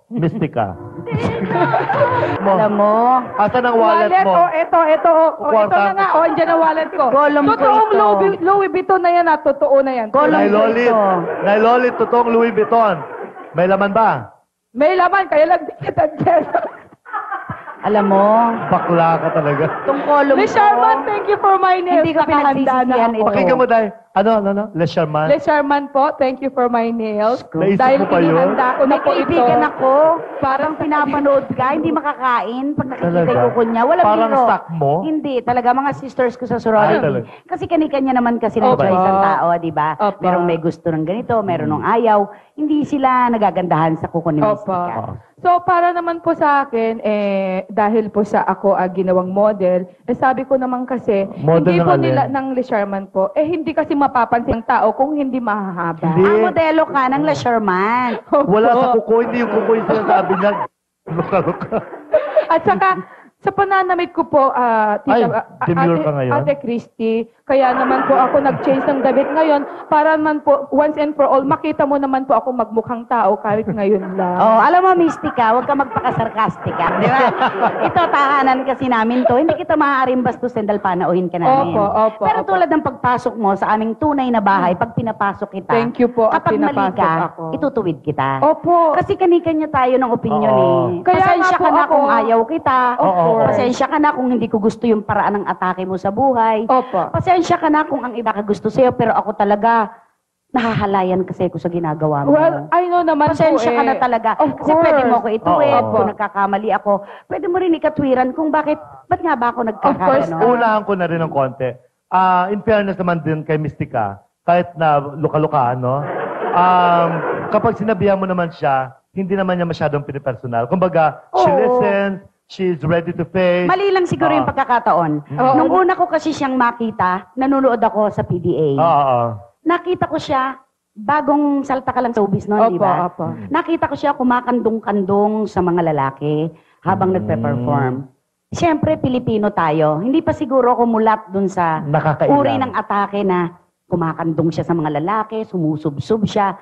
Mystica. Alam mo, Asan ang wallet mo? Ito na nga, andyan ang wallet ko. Golem ko Totoong ito. Louis Vuitton na yan, totoo na yan. Golem ko Nailolit. ito. Nailolit, totoong Louis Vuitton. May laman ba? May laman, kaya lang di kita dyan. Alam mo, Bakla ka talaga. itong column Le Charman, thank you for my nails. Hindi ko Nakahanda na pinagsisisihan ako. ito. Pakinggan mo dahil. Ano? Le Charman? Le Charman po, thank you for my nails. Naisip Dahil mo pa yun? inihanda ko na May po ito. kaibigan ako, parang pinapanood ka, hindi makakain pag nakikita Talaga? yung kuko niya. Walang Parang biro. stock mo? Hindi, talaga mga sisters ko sa Ay, sorority. talaga. Kasi kanya-kanya naman kasi ng Opo. choice ang tao, di ba? Opo. Merong may gusto ng ganito, meron ng ayaw. Hindi sila nagagandahan sa kuko ni Opo. Mystica. So, para naman po sa akin, dahil po sa ako ginawang model, sabi ko naman kasi, Model hindi ng po alin? nila, ng Le Charman po, hindi kasi mapapansin ng tao kung hindi mahahaba. Hindi. Ang modelo ka ng La Sherman. Wala sa kuko, hindi yung kuko yung sinasabi niya. Luka-luka. At saka, sa pananamit ko po, Ay, demure ka ngayon? Ate Christy, kaya naman po ako nag-change ng damit ngayon para naman po, once and for all, makita mo naman po ako magmukhang tao kahit ngayon lang. Oh, alam mo, Mystica, huwag ka magpakasarkastika. Di ba? Ito, tahanan kasi namin to. Hindi kita maaaring bastusin dahil panauhin ka namin. Opo, Pero opo. tulad ng pagpasok mo sa aming tunay na bahay, pag pinapasok kita, Thank you po at kapag mali pinapasok ka, ako. itutuwid kita. Opo. Kasi kanya tayo ng opinion Oo. eh. Kaya Pasensya nga po ka na ako- kung ayaw kita. Oo. Pasensya ka na kung hindi ko gusto yung paraan ng atake mo sa buhay. Opo. Pasensya ka na kung ang iba ka gusto sa'yo, pero ako talaga, nahahalayan kasi ako sa ginagawa mo. Well, I know naman Pasensya po ka na talaga. Of Kasi pwede mo ako course. ituwid, Oo. kung nagkakamali ako. Pwede mo rin ikatwiran kung ba't nga ba ako course, nagkakagano. Unahan ko na rin ng konti. In fairness naman din kay Mystica, kahit na luka-lukaan, no? Kapag sinabihan mo naman siya, hindi naman niya masyadong pinipersonal. Kumbaga, she Oo. listens, she's ready to face. Mali lang siguro yung Oo. pagkakataon. Oo. Nung una ko kasi siyang makita, nanonood ako sa PBA. Oo. Nakita ko siya, bagong salta ka lang sa showbiz noon, di Opo, ba? opo. Nakita ko siya kumakandong-kandong sa mga lalaki habang nagpe-perform. Siyempre, Pilipino tayo. Hindi pa siguro kumulat dun sa Nakakailang. uri ng atake na kumakandong siya sa mga lalaki, sumusubsob siya.